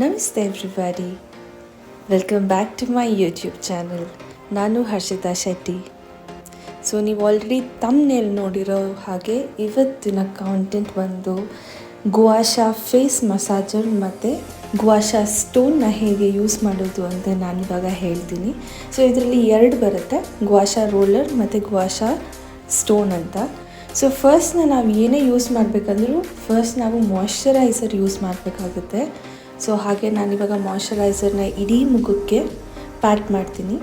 ನಮಸ್ತೆ everybody, welcome back to my YouTube channel. ನಾನು Harshita Shetty. So ನೀವು ಆಲ್ರೆಡಿ ತಮ್ನೇಲ್ ನೋಡಿರೋ ಹಾಗೆ ಇವತ್ತಿನ ಕಾಂಟೆಂಟ್ ಬಂದು ಗುವಾಶಾ ಫೇಸ್ ಮಸಾಜರ್ ಮತ್ತು ಗುವಾಶಾ ಸ್ಟೋನ್ನ ಹೇಗೆ ಯೂಸ್ ಮಾಡೋದು ಅಂತ ನಾನಿವಾಗ ಹೇಳ್ತೀನಿ. ಸೊ ಇದರಲ್ಲಿ ಎರಡು ಬರುತ್ತೆ, ಗುವಾಶಾ ರೋಲರ್ ಮತ್ತು ಗುವಾಶಾ ಸ್ಟೋನ್ ಅಂತ. ಸೊ ಫಸ್ಟ್ ನಾವು ಏನೇ ಯೂಸ್ ಮಾಡಬೇಕಂದ್ರೂ ಫಸ್ಟ್ ನಾವು ಮಾಯ್ಶ್ಚರೈಸರ್ ಯೂಸ್ ಮಾಡಬೇಕಾಗುತ್ತೆ. ಸೊ ಹಾಗೆ ನಾನಿವಾಗ ಮಾಯ್ಶ್ಚರೈಸರ್ನ ಇಡೀ ಮುಖಕ್ಕೆ ಪ್ಯಾಕ್ ಮಾಡ್ತೀನಿ.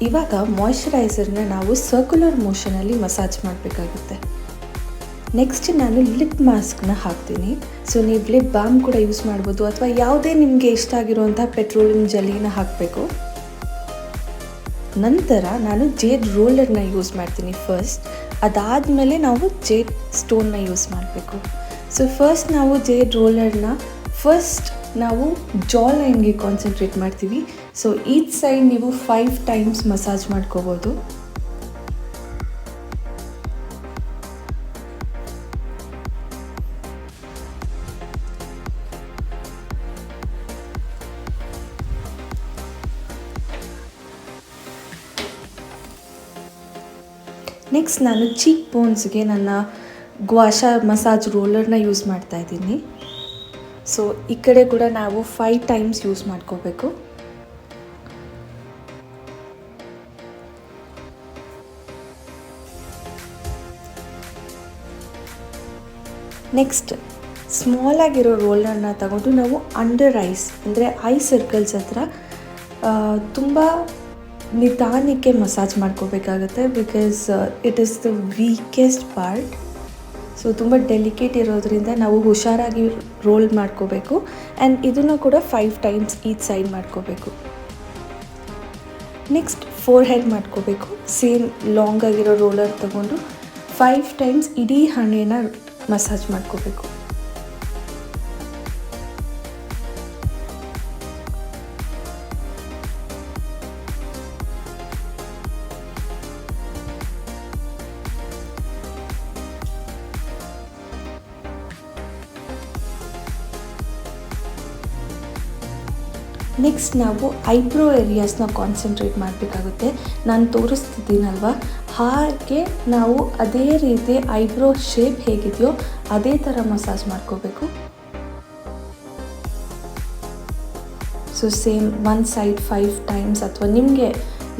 ಇವಾಗ ಮಾಯ್ಶ್ಚರೈಸರ್ನ ನಾವು ಸರ್ಕ್ಯುಲರ್ ಮೋಷನಲ್ಲಿ ಮಸಾಜ್ ಮಾಡಬೇಕಾಗುತ್ತೆ. ನೆಕ್ಸ್ಟ್ ನಾನು ಲಿಪ್ ಮಾಸ್ಕ್ನ ಹಾಕ್ತೀನಿ. ಸೊ ನೀವು ಲಿಪ್ ಬಾಮ್ ಕೂಡ ಯೂಸ್ ಮಾಡ್ಬೋದು, ಅಥವಾ ಯಾವುದೇ ನಿಮಗೆ ಇಷ್ಟ ಆಗಿರುವಂಥ ಪೆಟ್ರೋಲಿಯಂ ಜೆಲ್ಲಿನ ಹಾಕಬೇಕು. ನಂತರ ನಾನು ಜೇಡ್ ರೋಲರ್ನ ಯೂಸ್ ಮಾಡ್ತೀನಿ ಫಸ್ಟ್. ಅದಾದಮೇಲೆ ನಾವು ಜೇಡ್ ಸ್ಟೋನ್ನ ಯೂಸ್ ಮಾಡಬೇಕು. ಸೊ ಫಸ್ಟ್ ನಾವು ಜೇಡ್ ರೋಲರ್ನ ನಾವು ಜಾ ಲೈನ್ಗೆ ಕಾನ್ಸಂಟ್ರೇಟ್ ಮಾಡ್ತೀವಿ. ಸೊ ಈಚ್ ಸೈಡ್ ನೀವು 5 ಟೈಮ್ಸ್ ಮಸಾಜ್ ಮಾಡ್ಕೋಬೋದು. ನೆಕ್ಸ್ಟ್ ನಾನು ಚೀಕ್ ಬೋನ್ಸ್ಗೆ ನನ್ನ ಗುವಾಶಾ ಮಸಾಜ್ ರೋಲರ್ನ ಯೂಸ್ ಮಾಡ್ತಾ ಇದ್ದೀನಿ. ಸೊ ಈ ಕಡೆ ಕೂಡ ನಾವು 5 ಟೈಮ್ಸ್ ಯೂಸ್ ಮಾಡ್ಕೋಬೇಕು. ನೆಕ್ಸ್ಟ್ ಸ್ಮಾಲ್ ಆಗಿರೋ ರೋಲರ್ನ ತಗೊಂಡು ನಾವು ಅಂಡರ್ ಐಸ್ ಅಂದರೆ ಐ ಸರ್ಕಲ್ಸ್ ಹತ್ರ ತುಂಬ ನಿಧಾನಕ್ಕೆ ಮಸಾಜ್ ಮಾಡ್ಕೋಬೇಕಾಗುತ್ತೆ. Because it is the weakest part. So ತುಂಬ ಡೆಲಿಕೇಟ್ ಇರೋದ್ರಿಂದ ನಾವು ಹುಷಾರಾಗಿ ರೋಲ್ ಮಾಡ್ಕೋಬೇಕು. ಆ್ಯಂಡ್ ಇದನ್ನು ಕೂಡ 5 ಟೈಮ್ಸ್ ಈಚ್ ಸೈಡ್ ಮಾಡ್ಕೋಬೇಕು. ನೆಕ್ಸ್ಟ್ ಫೋರ್ ಹೆಡ್ ಮಾಡ್ಕೋಬೇಕು. ಸೇಮ್ ಲಾಂಗ್ ಆಗಿರೋ ರೋಲರ್ ತಗೊಂಡು 5 ಟೈಮ್ಸ್ ಇಡೀ ಹಣೆನ ಮಸಾಜ್ ಮಾಡ್ಕೋಬೇಕು. ನೆಕ್ಸ್ಟ್ ನಾವು ಐಬ್ರೋ ಏರಿಯಾಸ್ನ ಕಾನ್ಸಂಟ್ರೇಟ್ ಮಾಡಬೇಕಾಗುತ್ತೆ. ನಾನು ತೋರಿಸ್ತಿದ್ದೀನಲ್ವ, ಹಾಗೆ ನಾವು ಅದೇ ರೀತಿ ಐಬ್ರೋ ಶೇಪ್ ಹೇಗಿದೆಯೋ ಅದೇ ಥರ ಮಸಾಜ್ ಮಾಡ್ಕೋಬೇಕು. So same one side 5 times, ಅಥವಾ ನಿಮಗೆ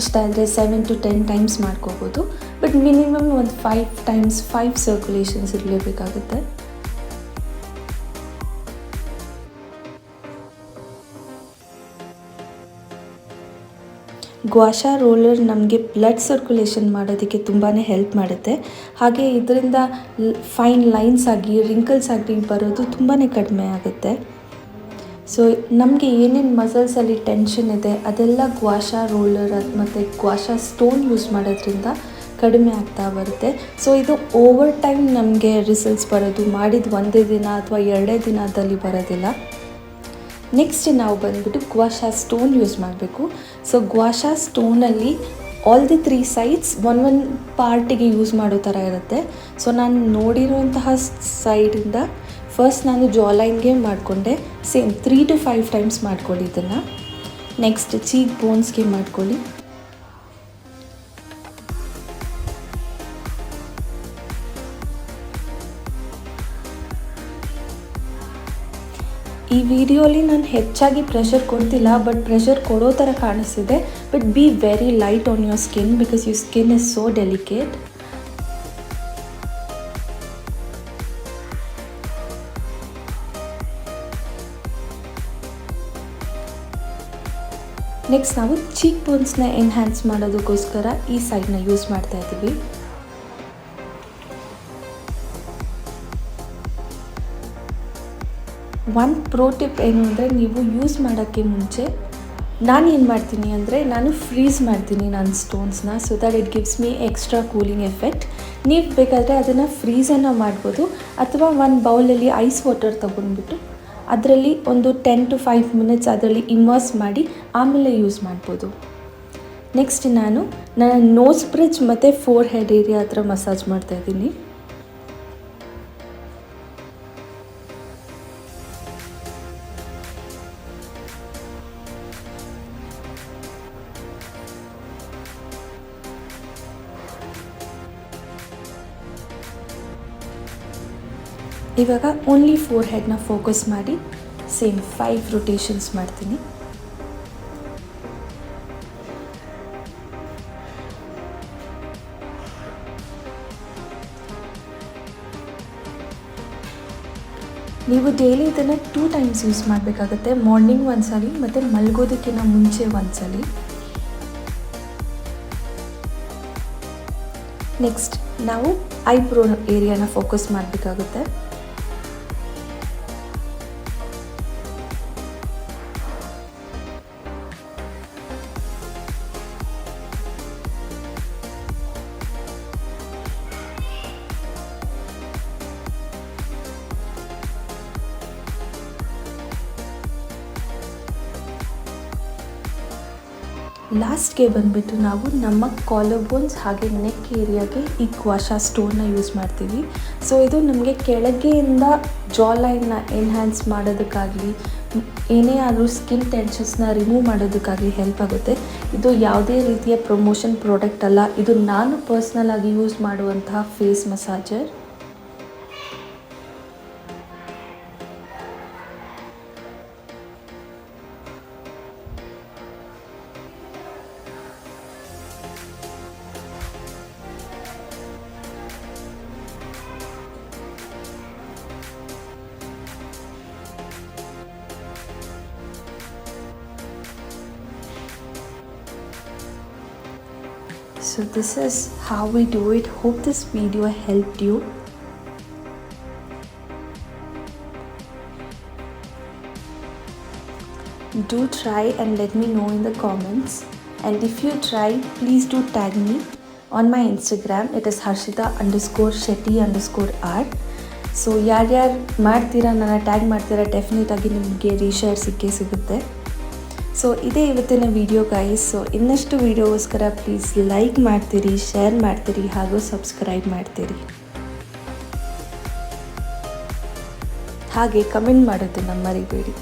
ಇಷ್ಟ ಆದರೆ 7 to 10 ಟೈಮ್ಸ್ ಮಾಡ್ಕೋಬೋದು. ಬಟ್ ಮಿನಿಮಮ್ ಒಂದು 5 ಟೈಮ್ಸ್ 5 ಸರ್ಕ್ಯುಲೇಷನ್ಸ್ ಇರಲೇಬೇಕಾಗುತ್ತೆ. ಗುವಾಶಾ ರೋಲರ್ ನಮಗೆ ಬ್ಲಡ್ ಸರ್ಕ್ಯುಲೇಷನ್ ಮಾಡೋದಕ್ಕೆ ತುಂಬಾ ಹೆಲ್ಪ್ ಮಾಡುತ್ತೆ. ಹಾಗೆ ಇದರಿಂದ ಫೈನ್ ಲೈನ್ಸ್ ಆಗಿ ರಿಂಕಲ್ಸ್ ಆಗಿ ಬರೋದು ತುಂಬಾ ಕಡಿಮೆ ಆಗುತ್ತೆ. ಸೊ ನಮಗೆ ಏನೇನು ಮಸಲ್ಸಲ್ಲಿ ಟೆನ್ಷನ್ ಇದೆ ಅದೆಲ್ಲ ಗುವಾಶಾ ರೋಲರ್ ಮತ್ತು ಗುವಾಶಾ ಸ್ಟೋನ್ ಯೂಸ್ ಮಾಡೋದ್ರಿಂದ ಕಡಿಮೆ ಆಗ್ತಾ ಬರುತ್ತೆ. ಸೊ ಇದು ಓವರ್ ಟೈಮ್ ನಮಗೆ ರಿಸಲ್ಟ್ಸ್ ಬರೋದು ಮಾಡಿದ ಒಂದೇ ದಿನ ಅಥವಾ 2 ದಿನದಲ್ಲಿ ಬರೋದಿಲ್ಲ. ನೆಕ್ಸ್ಟ್ ನಾವು ಬಂದುಬಿಟ್ಟು ಗುವಾಶಾ ಸ್ಟೋನ್ ಯೂಸ್ ಮಾಡಬೇಕು. ಸೊ ಗುವಾಶಾ ಸ್ಟೋನಲ್ಲಿ ಆಲ್ ದಿ 3 ಸೈಡ್ಸ್ ಒಂದು ಪಾರ್ಟಿಗೆ ಯೂಸ್ ಮಾಡೋ ಥರ ಇರುತ್ತೆ. ಸೊ ನಾನು ನೋಡಿರುವಂತಹ ಸೈಡಿಂದ ಫಸ್ಟ್ ನಾನು ಜಾ ಲೈನ್ಗೆ ಮಾಡಿಕೊಂಡೆ. ಸೇಮ್ 3 to 5 ಟೈಮ್ಸ್ ಮಾಡ್ಕೊಳ್ಳಿ ಇದನ್ನು. ನೆಕ್ಸ್ಟ್ ಚೀಕ್ ಬೋನ್ಸ್ಗೆ ಮಾಡ್ಕೊಳ್ಳಿ. ಈ ವಿಡಿಯೋಲಿ ನಾನು ಹೆಚ್ಚಾಗಿ ಪ್ರೆಷರ್ ಕೊಡ್ತಿಲ್ಲ, ಬಟ್ ಪ್ರೆಷರ್ ಕೊಡೋ ಥರ ಕಾಣಿಸ್ತಿದೆ. But be very light on your skin because your skin is so delicate. Next ನಾವು ಚೀಕ್ ಬೋನ್ಸ್ನ ಎನ್ಹ್ಯಾನ್ಸ್ ಮಾಡೋದಕ್ಕೋಸ್ಕರ ಈ ಸೈಡ್ನ ಯೂಸ್ ಮಾಡ್ತಾ ಇದ್ದೀವಿ. ಒಂದು ಪ್ರೋ ಟಿಪ್ ಏನು ಅಂದರೆ, ನೀವು ಯೂಸ್ ಮಾಡೋಕ್ಕೆ ಮುಂಚೆ ನಾನೇನು ಮಾಡ್ತೀನಿ ಅಂದರೆ, ನಾನು ಫ್ರೀಸ್ ಮಾಡ್ತೀನಿ ನನ್ನ ಸ್ಟೋನ್ಸ್ನ, so that it gives me extra cooling effect. ನೀವು ಬೇಕಾದರೆ ಅದನ್ನು ಫ್ರೀಸನ್ನು ಮಾಡ್ಬೋದು, ಅಥವಾ ಒಂದು ಬೌಲಲ್ಲಿ ಐಸ್ ವಾಟರ್ ತೊಗೊಂಡ್ಬಿಟ್ಟು ಅದರಲ್ಲಿ ಒಂದು 10 to 5 ಮಿನಿಟ್ಸ್ ಅದರಲ್ಲಿ ಇಮರ್ಸ್ ಮಾಡಿ ಆಮೇಲೆ ಯೂಸ್ ಮಾಡ್ಬೋದು. ನೆಕ್ಸ್ಟ್ ನಾನು ನನ್ನ ನೋಸ್ ಬ್ರಿಡ್ಜ್ ಮತ್ತು ಫೋರ್ ಹೆಡ್ ಏರಿಯಾ ಹತ್ರ ಮಸಾಜ್ ಮಾಡ್ತಾಯಿದ್ದೀನಿ. ಇವಾಗ ಓನ್ಲಿ ಫೋರ್ ಹೆಡ್ನ ಫೋಕಸ್ ಮಾಡಿ ಸೇಮ್ 5 ರೊಟೇಷನ್ಸ್ ಮಾಡ್ತೀನಿ. ನೀವು ಡೈಲಿ ಇದನ್ನು 2 ಟೈಮ್ಸ್ ಯೂಸ್ ಮಾಡಬೇಕಾಗತ್ತೆ. ಮಾರ್ನಿಂಗ್ ಒಂದ್ಸಲಿ ಮತ್ತು ಮಲಗೋದಕ್ಕಿಂತ ಮುಂಚೆ ಒಂದ್ಸಲಿ. ನೆಕ್ಸ್ಟ್ ನಾವು ಐಬ್ರೋ ಏರಿಯಾನ ಫೋಕಸ್ ಮಾಡಬೇಕಾಗುತ್ತೆ. ಲಾಸ್ಟ್ಗೆ ಬಂದುಬಿಟ್ಟು ನಾವು ನಮ್ಮ ಕಾಲರ್ ಬೋನ್ಸ್ ಹಾಗೆ ನೆಕ್ ಏರಿಯಾಗೆ ಈ ಕ್ವಾಶಾ ಸ್ಟೋನ್ನ ಯೂಸ್ ಮಾಡ್ತೀವಿ. ಸೊ ಇದು ನಮಗೆ ಕೆಳಗೆಯಿಂದ ಜಾ ಲೈನ್ನ ಎನ್ಹ್ಯಾನ್ಸ್ ಮಾಡೋದಕ್ಕಾಗಲಿ ಏನೇ ಆದರೂ ಸ್ಕಿನ್ ಟೆನ್ಷನ್ಸ್ನ ರಿಮೂವ್ ಮಾಡೋದಕ್ಕಾಗಲಿ ಹೆಲ್ಪ್ ಆಗುತ್ತೆ. ಇದು ಯಾವುದೇ ರೀತಿಯ ಪ್ರಮೋಷನ್ ಪ್ರಾಡಕ್ಟ್ ಅಲ್ಲ, ಇದು ನಾನು ಪರ್ಸ್ನಲ್ ಆಗಿ ಯೂಸ್ ಮಾಡುವಂತಹ face massager. So this is how we do it. Hope this video helped you. Do try and let me know in the comments. And if you try, please do tag me on my Instagram. It is harshita_shetty_art. So ಯಾರ್ಯಾರು ಮಾಡ್ತೀರಾ, ನನ್ನ tag ಮಾಡ್ತೀರಾ, definite ಆಗಿ ನಿಮಗೆ ರೀಶೇರ್ ಸಿಗುತ್ತೆ. So ಇದೇ ಇವತ್ತಿನ video guys. So ಇನ್ನಷ್ಟು ವಿಡಿಯೋಗೋಸ್ಕರ ಪ್ಲೀಸ್ ಲೈಕ್ ಮಾಡ್ತೀರಿ, ಶೇರ್ ಮಾಡ್ತೀರಿ ಹಾಗೂ ಸಬ್ಸ್ಕ್ರೈಬ್ ಮಾಡ್ತೀರಿ. ಹಾಗೆ ಕಮೆಂಟ್ ಮಾಡೋದನ್ನು ಮರಿಬೇಡಿ.